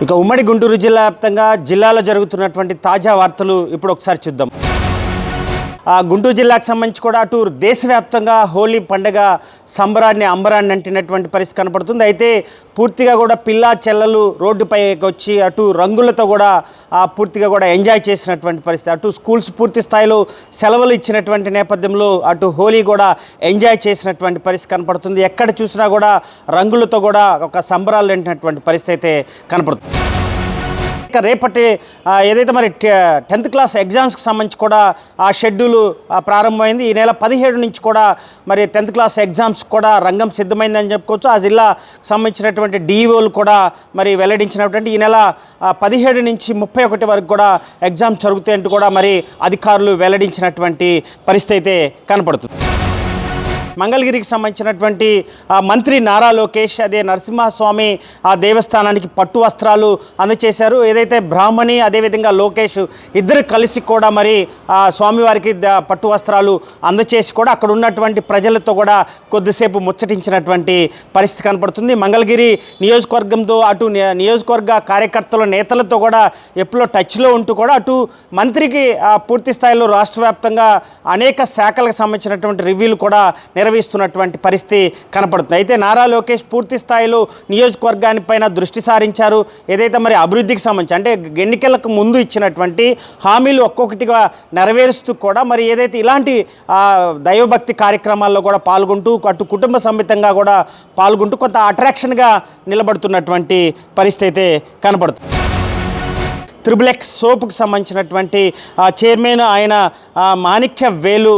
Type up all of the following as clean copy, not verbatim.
ఇక ఉమ్మడి గుంటూరు జిల్లా వ్యాప్తంగా జిల్లాలో జరుగుతున్నటువంటి తాజా వార్తలు ఇప్పుడు ఒకసారి చూద్దాం. గుంటూరు జిల్లాకు సంబంధించి కూడా అటు దేశవ్యాప్తంగా హోలీ పండుగ సంబరాన్ని అంబరాన్ని అంటినటువంటి పరిస్థితి కనపడుతుంది. అయితే పూర్తిగా కూడా పిల్లా చెల్లలు రోడ్డుపైకి వచ్చి అటు రంగులతో కూడా పూర్తిగా కూడా ఎంజాయ్ చేసినటువంటి పరిస్థితి. అటు స్కూల్స్ పూర్తి స్థాయిలో సెలవులు ఇచ్చినటువంటి నేపథ్యంలో అటు హోలీ కూడా ఎంజాయ్ చేసినటువంటి పరిస్థితి కనపడుతుంది. ఎక్కడ చూసినా కూడా రంగులతో కూడా ఒక సంబరాలు అంటినటువంటి పరిస్థితి అయితే కనపడుతుంది. రేపటి ఏదైతే మరి 10th క్లాస్ ఎగ్జామ్స్కి సంబంధించి కూడా ఆ షెడ్యూల్ ప్రారంభమైంది. ఈ నెల 17 నుంచి కూడా మరి 10th క్లాస్ ఎగ్జామ్స్ కూడా రంగం సిద్ధమైందని చెప్పుకోవచ్చు. ఆ జిల్లాకు సంబంధించినటువంటి డిఈఓలు కూడా మరి వెల్లడించినటువంటి ఈ నెల 17 నుంచి 31 వరకు కూడా ఎగ్జామ్స్ జరుగుతాయంటూ కూడా మరి అధికారులు వెల్లడించినటువంటి పరిస్థితి అయితే కనపడుతుంది. మంగళగిరికి సంబంధించినటువంటి మంత్రి నారా లోకేష్ అదే నరసింహస్వామి దేవస్థానానికి పట్టు వస్త్రాలు అందజేశారు. ఏదైతే బ్రాహ్మణి అదేవిధంగా లోకేష్ ఇద్దరు కలిసి కూడా మరి స్వామివారికి పట్టు వస్త్రాలు అందజేసి కూడా అక్కడ ఉన్నటువంటి ప్రజలతో కూడా కొద్దిసేపు ముచ్చటించినటువంటి పరిస్థితి కనపడుతుంది. మంగళగిరి నియోజకవర్గంతో అటు నియోజకవర్గ కార్యకర్తల నేతలతో కూడా ఎప్పుడో టచ్లో ఉంటూ కూడా అటు మంత్రికి పూర్తి స్థాయిలో రాష్ట్ర వ్యాప్తంగా అనేక శాఖలకు సంబంధించినటువంటి రివ్యూలు కూడా నిర్వహిస్తున్నటువంటి పరిస్థితి కనపడుతుంది. అయితే నారా లోకేష్ పూర్తి స్థాయిలో నియోజకవర్గానిపైన దృష్టి సారించారు. ఏదైతే మరి అభివృద్ధికి సంబంధించి అంటే ఎన్నికలకు ముందు ఇచ్చినటువంటి హామీలు ఒక్కొక్కటిగా నెరవేరుస్తూ కూడా మరి ఏదైతే ఇలాంటి దైవభక్తి కార్యక్రమాల్లో కూడా పాల్గొంటూ అటు కుటుంబ సమేతంగా కూడా పాల్గొంటూ కొంత అట్రాక్షన్గా నిలబడుతున్నటువంటి పరిస్థితి అయితే కనపడుతుంది. XXX సోపుకు సంబంధించినటువంటి చైర్మన్ ఆయన మాణిక్య వేలు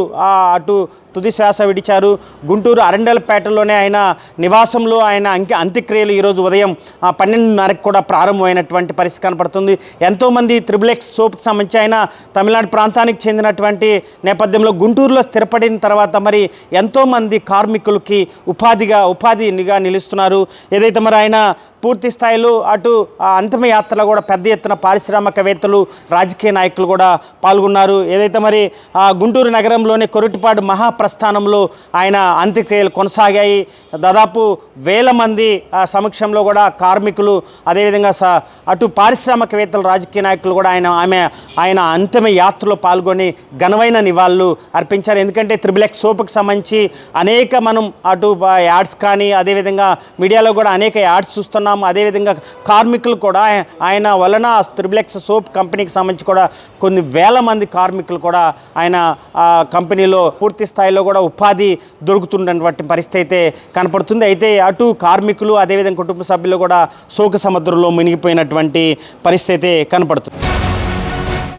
అటు తుది శ్వాస విడిచారు. గుంటూరు అరండలపేటలోనే ఆయన నివాసంలో ఆయన అంత్యక్రియలు ఈరోజు ఉదయం 12:30కి కూడా ప్రారంభమైనటువంటి పరిస్థితి కనపడుతుంది. ఎంతోమంది XXX సోప్కి సంబంధించి ఆయన తమిళనాడు ప్రాంతానికి చెందినటువంటి నేపథ్యంలో గుంటూరులో స్థిరపడిన తర్వాత మరి ఎంతోమంది కార్మికులకి ఉపాధిగా నిలుస్తున్నారు. ఏదైతే మరి ఆయన పూర్తి స్థాయిలో అటు అంతిమయాత్రలో కూడా పెద్ద ఎత్తున పారిశ్రామికవేత్తలు రాజకీయ నాయకులు కూడా పాల్గొన్నారు. ఏదైతే మరి గుంటూరు నగరంలోని కొరటిపాడు మహాప్రస్థానంలో ఆయన అంత్యక్రియలు కొనసాగాయి. దాదాపు 1000 మంది సమక్షంలో కూడా కార్మికులు అదేవిధంగా అటు పారిశ్రామికవేత్తలు రాజకీయ నాయకులు కూడా ఆయన అంతిమ యాత్రలో పాల్గొని ఘనమైన నివాళులు అర్పించారు. ఎందుకంటే XXX సోపుకి సంబంధించి అనేక మనం అటు యాడ్స్ కానీ అదేవిధంగా మీడియాలో కూడా అనేక యాడ్స్ చూస్తున్నాం. అదేవిధంగా కార్మికులు కూడా ఆయన వలన XXX సోప్ కంపెనీకి సంబంధించి కూడా కొన్ని 1000 మంది కార్మికులు కూడా ఆయన కంపెనీలో పూర్తి స్థాయిలో కూడా ఉపాధి దొరుకుతున్నటువంటి పరిస్థితి అయితే కనపడుతుంది. అయితే అటు కార్మికులు అదేవిధంగా కుటుంబ సభ్యులు కూడా శోక సముద్రంలో మునిగిపోయినటువంటి పరిస్థితి అయితే కనపడుతుంది.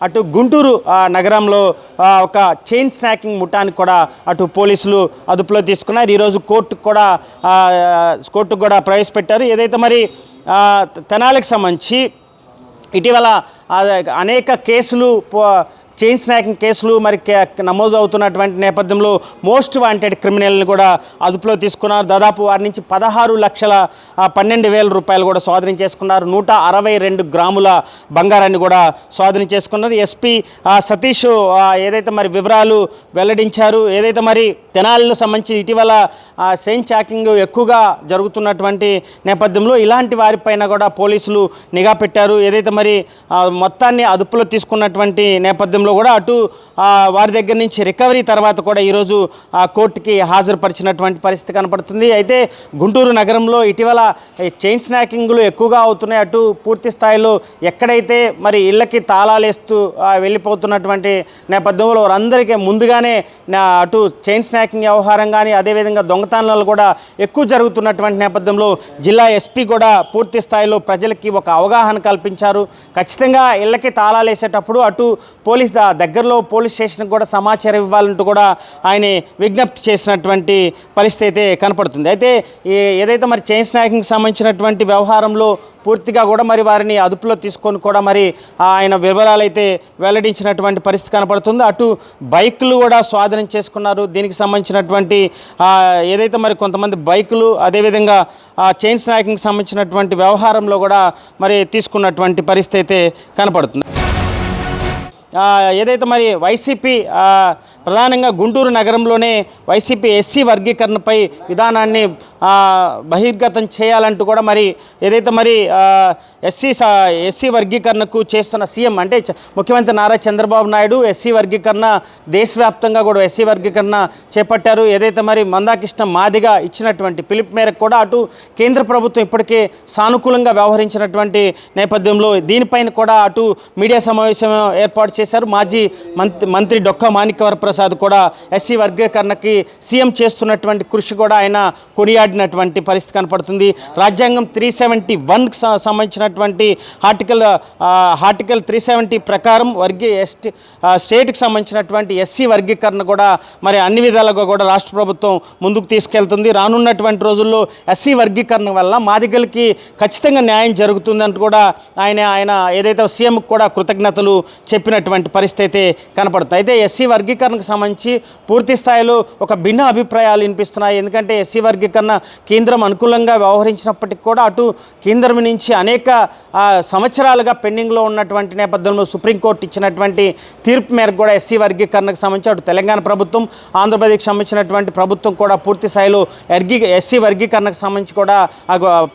అటు గుంటూరు నగరంలో ఒక చైన్ స్నాకింగ్ ముఠానికి కూడా అటు పోలీసులు అదుపులో తీసుకున్నారు. ఈరోజు కోర్టుకు కూడా ప్రవేశపెట్టారు. ఏదైతే మరి తెనాలికి సంబంధించి ఇటీవల అనేక కేసులు చైన్ స్నాకింగ్ కేసులు మరి నమోదు అవుతున్నటువంటి నేపథ్యంలో మోస్ట్ వాంటెడ్ క్రిమినల్ని కూడా అదుపులో తీసుకున్నారు. దాదాపు వారి నుంచి 16,12,000 రూపాయలు కూడా స్వాధీనం చేసుకున్నారు. 162 గ్రాముల బంగారాన్ని కూడా స్వాధీనం చేసుకున్నారు. ఎస్పీ సతీష్ ఏదైతే మరి వివరాలు వెల్లడించారు. ఏదైతే మరి తెనాలిలో సంబంధించి ఇటీవల చైన్ స్నాకింగ్ ఎక్కువగా జరుగుతున్నటువంటి నేపథ్యంలో ఇలాంటి వారిపైన కూడా పోలీసులు నిఘా పెట్టారు. ఏదైతే మరి మొత్తాన్ని అదుపులో తీసుకున్నటువంటి నేపథ్యంలో కూడా అటు వారి దగ్గర నుంచి రికవరీ తర్వాత కూడా ఈరోజు కోర్టుకి హాజరుపరిచినటువంటి పరిస్థితి కనపడుతుంది. అయితే గుంటూరు నగరంలో ఇటీవల చైన్ స్నాకింగ్లు ఎక్కువగా అవుతున్నాయి. అటు పూర్తి స్థాయిలో ఎక్కడైతే మరి ఇళ్ళకి తాళాలేస్తూ వెళ్ళిపోతున్నటువంటి నేపథ్యంలో వారందరికీ ముందుగానే అటు చైన్ స్నాకింగ్ వ్యవహారం కానీ అదేవిధంగా దొంగతనాలు కూడా ఎక్కువ జరుగుతున్నటువంటి నేపథ్యంలో జిల్లా ఎస్పీ కూడా పూర్తి స్థాయిలో ప్రజలకి ఒక అవగాహన కల్పించారు. ఖచ్చితంగా ఇళ్ళకి తాళాలు వేసేటప్పుడు అటు దగ్గరలో పోలీస్ స్టేషన్కి కూడా సమాచారం ఇవ్వాలంటూ కూడా ఆయన విజ్ఞప్తి చేసినటువంటి పరిస్థితి అయితే కనపడుతుంది. అయితే ఏదైతే మరి చైన్ స్నాకింగ్కి సంబంధించినటువంటి వ్యవహారంలో పూర్తిగా కూడా మరి వారిని అదుపులో తీసుకొని కూడా మరి ఆయన వివరాలు అయితే వెల్లడించినటువంటి పరిస్థితి కనపడుతుంది. అటు బైకులు కూడా స్వాధీనం చేసుకున్నారు. దీనికి సంబంధించినటువంటి ఏదైతే మరి కొంతమంది బైకులు అదేవిధంగా చైన్ స్నాకింగ్కి సంబంధించినటువంటి వ్యవహారంలో కూడా మరి తీసుకున్నటువంటి పరిస్థితి అయితే కనపడుతుంది. ఏదైతే మరి వైసీపీ ప్రధానంగా గుంటూరు నగరంలోనే వైసీపీ ఎస్సీ వర్గీకరణపై విధానాన్ని బహిర్గతం చేయాలంటూ కూడా మరి ఏదైతే మరి ఎస్సీ వర్గీకరణకు చేస్తున్న సీఎం అంటే ముఖ్యమంత్రి నారా చంద్రబాబు నాయుడు ఎస్సీ వర్గీకరణ దేశవ్యాప్తంగా కూడా ఎస్సీ వర్గీకరణ చేపట్టారు. ఏదైతే మరి మందాకృష్ణ మాదిగా ఇచ్చినటువంటి పిలుపు మేరకు కూడా అటు కేంద్ర ప్రభుత్వం ఇప్పటికే సానుకూలంగా వ్యవహరించినటువంటి నేపథ్యంలో దీనిపైన కూడా అటు మీడియా సమావేశం ఏర్పాటు చేశారు. మాజీ మంత్రి డొక్కా మాణిక్యవరప్రసాద్ కూడా ఎస్సీ వర్గీకరణకి సీఎం చేస్తున్నటువంటి కృషి కూడా ఆయన కొనియాడినటువంటి పరిస్థితి కనపడుతుంది. రాజ్యాంగం 371కి సంబంధించినటువంటి ఆర్టికల్ 370 ప్రకారం స్టేట్కి సంబంధించినటువంటి ఎస్సీ వర్గీకరణ కూడా మరి అన్ని విధాలుగా కూడా రాష్ట్ర ప్రభుత్వం ముందుకు తీసుకెళ్తుంది. రానున్నటువంటి రోజుల్లో ఎస్సీ వర్గీకరణ వల్ల మాదిగలకి ఖచ్చితంగా న్యాయం జరుగుతుందంటూ కూడా ఆయన ఏదైతే సీఎంకి కూడా కృతజ్ఞతలు చెప్పినటువంటి పరిస్థితి అయితే కనపడుతుంది. అయితే ఎస్సీ వర్గీకరణకు సంబంధించి పూర్తి స్థాయిలో ఒక భిన్న అభిప్రాయాలు వినిపిస్తున్నాయి. ఎందుకంటే ఎస్సీ వర్గీకరణ కేంద్రం అనుకూలంగా వ్యవహరించినప్పటికీ కూడా అటు కేంద్రం నుంచి అనేక సంవత్సరాలుగా పెండింగ్లో ఉన్నటువంటి నేపథ్యంలో సుప్రీంకోర్టు ఇచ్చినటువంటి తీర్పు మేరకు కూడా ఎస్సీ వర్గీకరణకు సంబంధించి అటు తెలంగాణ ప్రభుత్వం ఆంధ్రప్రదేశ్కి సంబంధించినటువంటి ప్రభుత్వం కూడా పూర్తి స్థాయిలో ఎస్సీ వర్గీకరణకు సంబంధించి కూడా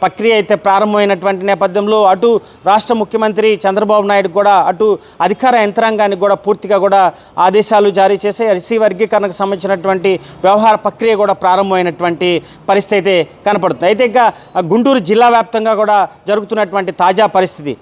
ప్రక్రియ అయితే ప్రారంభమైనటువంటి నేపథ్యంలో అటు రాష్ట్ర ముఖ్యమంత్రి చంద్రబాబు నాయుడు కూడా అటు అధికార యంత్రాంగానికి కూడా పూర్తిగా కూడా ఆదేశాలు జారీ చేసి ఎస్సీ వర్గీకరణకు సంబంధించినటువంటి వ్యవహార ప్రక్రియ కూడా ప్రారంభమైనటువంటి పరిస్థితి అయితే కనపడుతుంది. అయితే ఇంకా గుంటూరు జిల్లా వ్యాప్తంగా కూడా జరుగుతున్నటువంటి తాజా పరిస్థితి